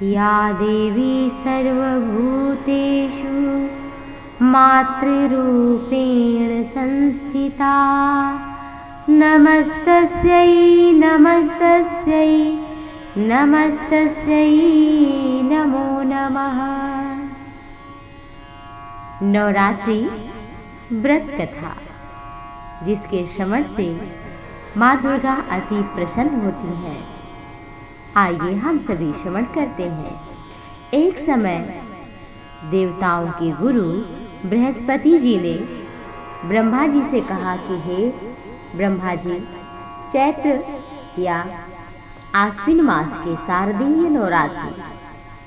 या देवी सर्वभूतेषु मातृरूपेण संस्थिता नमस्तस्यै नमस्तस्यै नमस्तस्यै नमो नमः। नवरात्रि व्रत कथा, जिसके श्रवण से माँ दुर्गा अति प्रसन्न होती हैं। आइए हम सभी श्रवण करते हैं। एक समय देवताओं के गुरु बृहस्पति जी ने ब्रह्मा जी से कहा कि हे ब्रह्मा जी, चैत्र या आश्विन मास के शारदीय नवरात्रि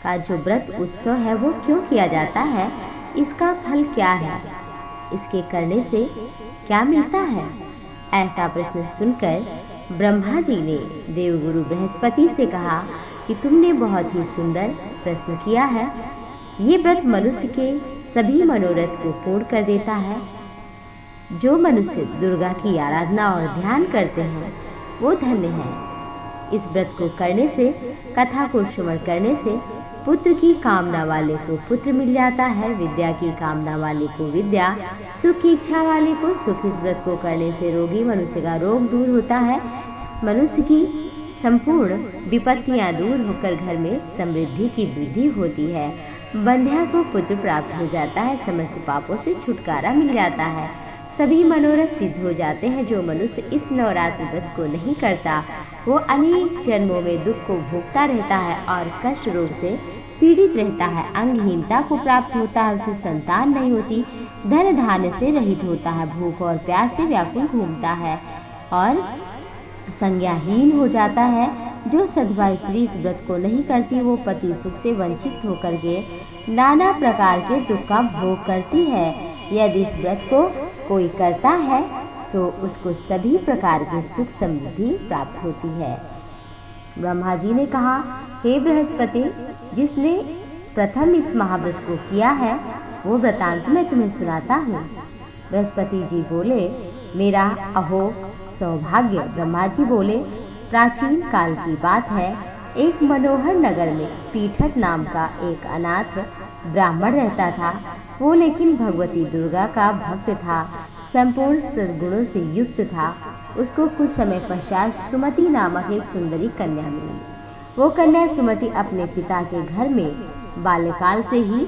का जो व्रत उत्सव है वो क्यों किया जाता है, इसका फल क्या है, इसके करने से क्या मिलता है। ऐसा प्रश्न सुनकर ब्रह्मा जी ने देवगुरु बृहस्पति से कहा कि तुमने बहुत ही सुंदर प्रश्न किया है। ये व्रत मनुष्य के सभी मनोरथ को पूर्ण कर देता है। जो मनुष्य दुर्गा की आराधना और ध्यान करते हैं वो धन्य है। इस व्रत को करने से, कथा को श्रवण करने से पुत्र की कामना वाले को पुत्र मिल जाता है, विद्या की कामना वाले को विद्या, सुख की इच्छा वाले को सुख। इस व्रत को करने से रोगी मनुष्य का रोग दूर होता है, मनुष्य की संपूर्ण विपत्तियां दूर होकर घर में समृद्धि की वृद्धि होती है, बंध्या को पुत्र प्राप्त हो जाता है, समस्त पापों से छुटकारा मिल जाता है, सभी मनोरथ सिद्ध हो जाते हैं। जो मनुष्य इस नवरात्रि व्रत को नहीं करता वो अनेक जन्मों में दुख को भोगता रहता है और कष्ट रोग से पीड़ित रहता है, अंगहीनता को प्राप्त होता है, उसे संतान नहीं होती, धन धान्य से रहित होता है, भूख और प्यास से व्याकुल घूमता है और संज्ञाहीन हो जाता है। जो सधवा स्त्री इस व्रत को नहीं करती वो पति सुख से वंचित होकर के नाना प्रकार के दुख का भोग करती है। यदि इस व्रत को कोई करता है तो उसको सभी प्रकार के सुख समृद्धि प्राप्त होती है। ब्रह्मा जी ने कहा, हे बृहस्पति, जिसने प्रथम इस महाव्रत को किया है वो वृतांत मैं तुम्हें सुनाता हूँ। बृहस्पति जी बोले, मेरा अहो सौभाग्य। ब्रह्मा जी बोले, प्राचीन काल की बात है, एक मनोहर नगर में पीठक नाम का एक अनाथ ब्राह्मण रहता था। वो लेकिन भगवती दुर्गा का भक्त था, संपूर्ण सद्गुणों से युक्त था। उसको कुछ समय पश्चात सुमति नामक एक सुंदरी कन्या मिली। वो कन्या सुमति अपने पिता के घर में बाल्यकाल से ही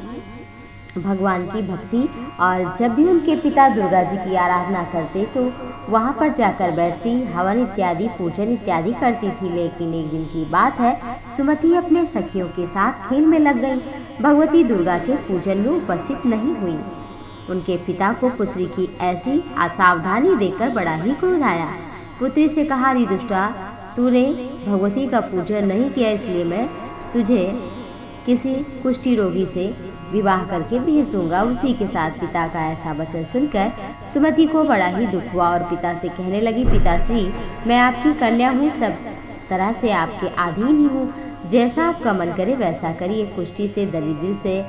भगवान की भक्ति और जब भी उनके पिता दुर्गा जी की आराधना करते तो वहाँ पर जाकर बैठती, हवन इत्यादि पूजन इत्यादि करती थी। लेकिन एक दिन की बात है, सुमति अपने सखियों के साथ खेल में लग गई, भगवती दुर्गा के पूजन में उपस्थित नहीं हुई। उनके पिता को पुत्री की ऐसी असावधानी देखकर बड़ा ही क्रोध आया। पुत्री से कहा, री दुष्टा, तूने भगवती का पूजन नहीं किया, इसलिए मैं तुझे किसी कुष्ठी रोगी से विवाह करके भेज दूंगा। उसी के साथ पिता का ऐसा वचन सुनकर सुमति को बड़ा ही दुख हुआ और पिता से कहने लगी, पिताश्री, मैं आपकी कन्या हूँ, सब तरह से आपके अधीन ही हूँ, जैसा आपका मन करे वैसा करिए। कुष्ठी से, दरिद्र से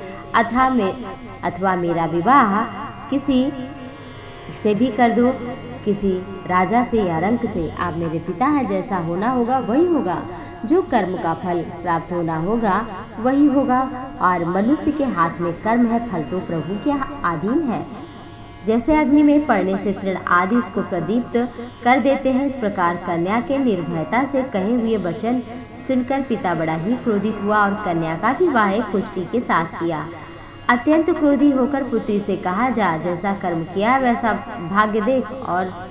अथवा मेरा विवाह किसी से भी कर दो, किसी राजा से या रंक से। आप मेरे पिता हैं, जैसा होना होगा वही होगा, जो कर्म का फल प्राप्त होना होगा वही होगा। और मनुष्य के हाथ में कर्म है, फल तो प्रभु के अधीन है। जैसे अग्नि में पड़ने से तृण आदि उसको प्रदीप्त कर देते हैं, इस प्रकार कन्या के निर्भयता से कहे हुए वचन सुनकर पिता बड़ा ही क्रोधित हुआ और कन्या का विवाह कुष्ठी के साथ किया। अत्यंत क्रोधी होकर पुत्री से कहा, जा, जैसा कर्म किया वैसा भाग्य देख और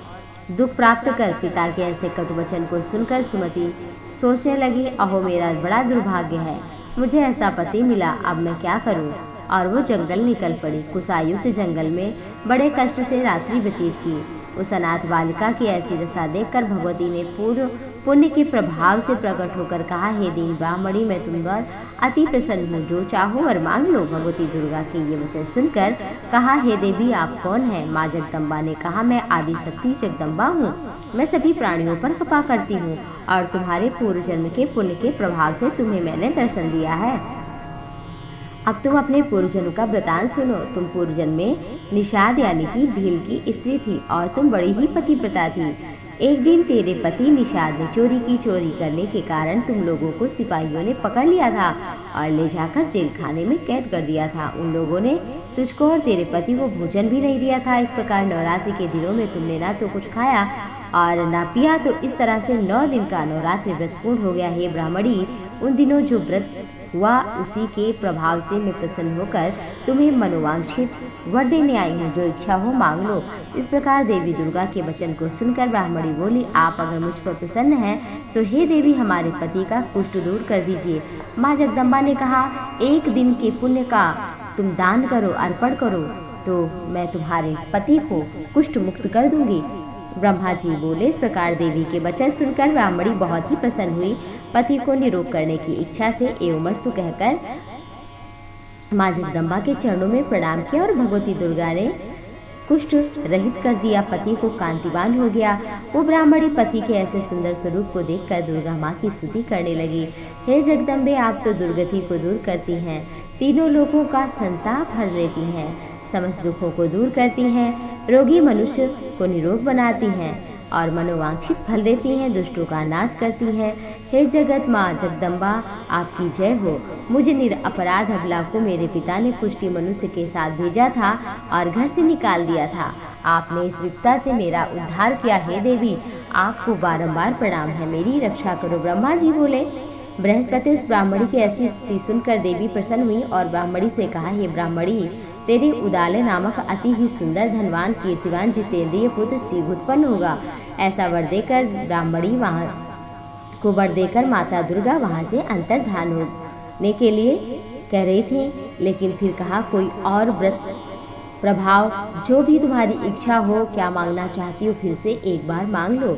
दुख प्राप्त कर। पिता के ऐसे कटु वचन को सुनकर सुमति सोचने लगी, अहो मेरा बड़ा दुर्भाग्य है, मुझे ऐसा पति मिला, अब मैं क्या करूं। और वो जंगल निकल पड़ी। कुशायुक्त जंगल में बड़े कष्ट से रात्रि व्यतीत की। उस अनाथ बालिका की ऐसी दशा देखकर भगवती ने पूर्व पुण्य के प्रभाव से प्रकट होकर कहा, हे दीन ब्राह्मणी, मैं तुम पर अति प्रसन्न हूँ, जो चाहो वर मांग लो। भगवती दुर्गा के ये वचन सुनकर कहा, हे देवी, आप कौन है। माँ जगदम्बा ने कहा, मैं आदि शक्ति जगदम्बा हूँ, मैं सभी प्राणियों पर कृपा करती हूँ और तुम्हारे पूर्व जन्म के पुण्य के प्रभाव से तुम्हें मैंने दर्शन दिया है। अब तुम अपने पूर्व जन्म का वृतांत सुनो। तुम पूर्व जन्म में निषाद यानी कि भील की स्त्री थी और तुम बड़ी ही पतिव्रता थी। एक दिन तेरे पति निषाद ने चोरी की। चोरी करने के कारण तुम लोगों को सिपाहियों ने पकड़ लिया था और ले जाकर जेल खाने में कैद कर दिया था। उन लोगों ने तुझको और तेरे पति को भोजन भी नहीं दिया था। इस प्रकार नवरात्रि के दिनों में तुमने ना तो कुछ खाया और ना पिया, तो इस तरह से 9 दिन का नवरात्रि व्रत पूर्ण हो गया। हे ब्राह्मणी, उन दिनों जो व्रत हुआ उसी के प्रभाव से मैं प्रसन्न होकर तुम्हें मनोवांछित वर देने आई हूँ। जो इच्छा हो मांग लो। इस प्रकार देवी दुर्गा के वचन को सुनकर ब्राह्मणी बोली, आप अगर मुझ पर प्रसन्न हैं तो हे देवी हमारे पति का कुष्ठ दूर कर दीजिए। माँ जगदम्बा ने कहा, एक दिन के पुण्य का तुम दान करो, अर्पण करो, तो मैं तुम्हारे पति को कुष्ठ मुक्त कर दूंगी। ब्रह्मा जी बोले। इस प्रकार देवी के वचन सुनकर ब्राह्मणी बहुत ही प्रसन्न हुई। पति को निरोग करने की इच्छा से एवमस्तु कहकर माँ जगदम्बा के चरणों में प्रणाम किया और भगवती दुर्गा ने कुष्ठ रहित कर दिया। पति को कांतिवान हो गया। वो ब्राह्मणी पति के ऐसे सुंदर स्वरूप को देखकर दुर्गा माँ की स्तुति करने लगी। हे जगदम्बे, आप तो दुर्गति को दूर करती हैं, तीनों लोगों का संताप हर लेती हैं, समस्त दुखों को दूर करती हैं, रोगी मनुष्य को निरोग बनाती हैं और मनोवांछित फल देती हैं, दुष्टों का नाश करती हैं। हे जगत माँ जगदम्बा, आपकी जय हो। मुझे निरपराध अबला को मेरे पिता ने कुष्ठी मनुष्य के साथ भेजा था और घर से निकाल दिया था। आपने इस विपदा से मेरा उद्धार किया। हे देवी, आपको बारंबार प्रणाम है, मेरी रक्षा करो। ब्रह्मा जी बोले। बृहस्पति उस ब्राह्मणी की ऐसी स्तुति सुनकर देवी प्रसन्न हुई और ब्राह्मणी से कहा, हे ब्राह्मणी, तेरे उदाले नामक अति ही सुंदर धनवान कीर्तिवान जितेंद्रिय पुत्र शीघ्र उत्पन्न होगा। ऐसा वर देकर ब्राह्मणी वर देकर माता दुर्गा वहां से अंतर्धान होने के लिए कह रही थी, लेकिन फिर कहा, कोई और व्रत प्रभाव, जो भी तुम्हारी इच्छा हो, क्या मांगना चाहती हो फिर से एक बार मांग लो।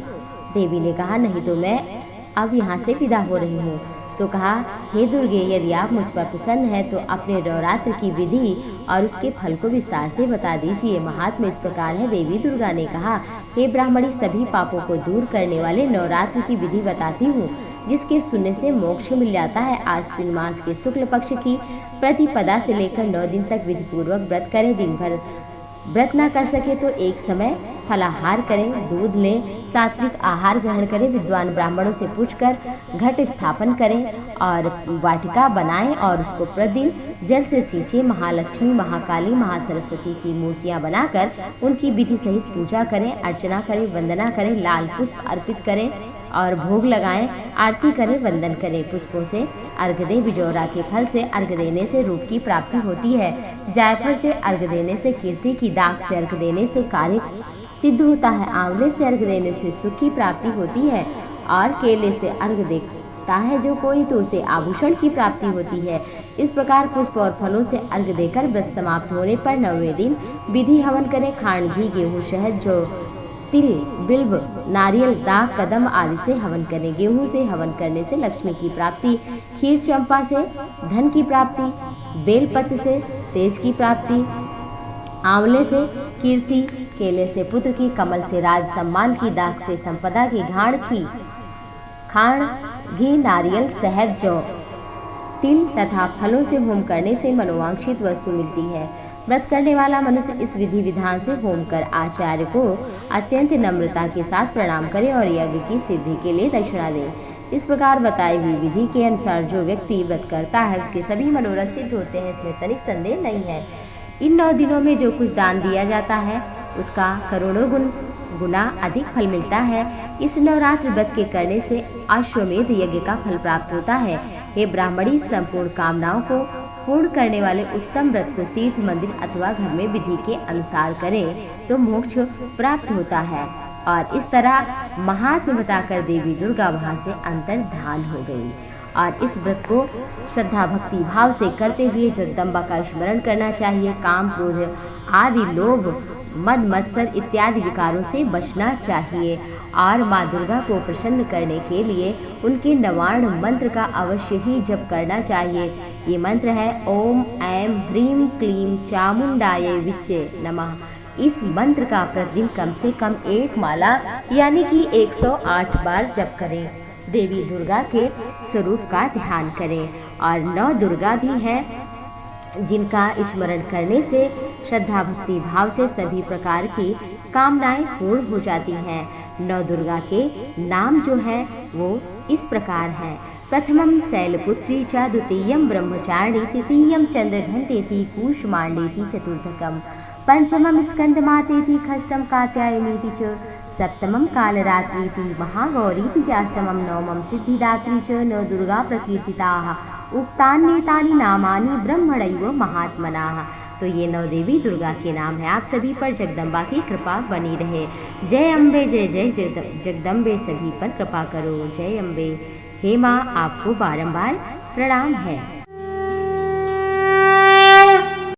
देवी ने कहा, नहीं तो मैं अब यहाँ से विदा हो रही हूँ। तो कहा, हे दुर्गे, यदि आप मुझ पर प्रसन्न हैं तो अपने नवरात्र की विधि और उसके फल को विस्तार से बता दीजिए। महात्म्य इस प्रकार है। देवी दुर्गा ने कहा, हे ब्राह्मणी, सभी पापों को दूर करने वाले नवरात्र की विधि बताती हूँ, जिसके सुनने से मोक्ष मिल जाता है। आश्विन मास के शुक्ल पक्ष की प्रतिपदा से लेकर 9 दिन तक विधि पूर्वक व्रत करें। दिन भर व्रत ना कर सके तो एक समय फलाहार करें, दूध लें, सात्विक आहार ग्रहण करें, विद्वान ब्राह्मणों से पूछकर घट स्थापन करें और वाटिका बनाएं और उसको प्रतिदिन जल से सींचे। महालक्ष्मी, महाकाली, महासरस्वती की मूर्तियां बनाकर उनकी विधि सहित पूजा करें, अर्चना करें, वंदना करें, लाल पुष्प अर्पित करें और भोग लगाएं, आरती करें, वंदन करें। पुष्पों से अर्घ दें। बिजौरा के फल से अर्घ देने से रूप की प्राप्ति होती है। जायफल से अर्घ देने से कीर्ति की, दाग से अर्घ देने से कार्य सिद्ध होता है। आंवले से अर्घ देने से सुख की प्राप्ति होती है और केले से अर्घ देता है जो कोई तो उसे आभूषण की प्राप्ति होती है। इस प्रकार पुष्प और फलों से अर्घ देकर व्रत समाप्त होने पर 9वें दिन विधि हवन करें। खांड, घी, गेहूँ, शहद, जो तिल, बिल्व, नारियल, दाग, कदम आदि से हवन करें। गेहूं से हवन करने से लक्ष्मी की प्राप्ति, खीर चंपा से धन की प्राप्ति, बेलपत्र से तेज की प्राप्ति, आंवले से कीर्ति, केले से पुत्र की, कमल से राज सम्मान की, दाग से संपदा की, घाड़ की, खांड, घी, नारियल, शहद, जौ, तिल तथा फलों से होम करने से मनोवांछित वस्तु मिलती है। व्रत करने वाला मनुष्य इस विधि विधान से होम कर आचार्य को अत्यंत नम्रता के साथ प्रणाम करे और यज्ञ की सिद्धि के लिए दक्षिणा दे। इस प्रकार बताई हुई विधि के अनुसार जो व्यक्ति व्रत करता है उसके सभी मनोरथ सिद्ध होते हैं, इसमें तनिक संदेह नहीं है। इन 9 दिनों में जो कुछ दान दिया जाता है उसका करोड़ों गुना अधिक फल मिलता है। इस नवरात्र व्रत के करने से अश्वमेध यज्ञ का फल प्राप्त होता है। हे ब्राह्मणी, संपूर्ण कामनाओं को पूर्ण करने वाले उत्तम व्रत को तीर्थ, मंदिर अथवा घर में विधि के अनुसार करें तो मोक्ष प्राप्त होता है। और इस तरह महात्म्य बताकर देवी दुर्गा वहां से अंतर्धान हो गई। और इस व्रत को श्रद्धा भक्ति भाव से करते हुए जगदम्बा का स्मरण करना चाहिए। काम, क्रोध आदि, लोभ, मद, मत्सर इत्यादि विकारों से बचना चाहिए और माँ दुर्गा को प्रसन्न करने के लिए उनके नवार्ण मंत्र का अवश्य ही जप करना चाहिए। ये मंत्र है ओम ऐं ह्रीं क्लीं चामुंडायै विच्चे नमः। इस मंत्र का प्रतिदिन कम से कम 1 माला यानी कि 108 बार जप करें। देवी दुर्गा के स्वरूप का ध्यान करें। और 9 दुर्गा भी हैं जिनका स्मरण करने से श्रद्धा भक्ति भाव से सभी प्रकार की कामनाएं पूर्ण हो जाती हैं। नौ दुर्गा के नाम जो है वो इस प्रकार हैं। प्रथमं शैलपुत्री च, द्वितीयं ब्रह्मचारिणी, तृतीयं चंद्रघंटेति, कूष्मांडेति, चतुर्थकं पंचमं स्कंदमातेति, षष्ठं कात्यायनीति च, सप्तमं कालरात्रीति, महागौरीति च, अष्टमं नवमं सिद्धिदात्री च। नौ दुर्गा प्रकीर्तिताः उक्तान्येतानि नामानि ब्रह्मणैव महात्मनाः। तो ये नौ देवी दुर्गा के नाम है। आप सभी पर जगदम्बा की कृपा बनी रहे। जय अम्बे, जय जय जगदम्बे, सभी पर कृपा करो। जय अम्बे। हे माँ, आपको बारंबार प्रणाम है।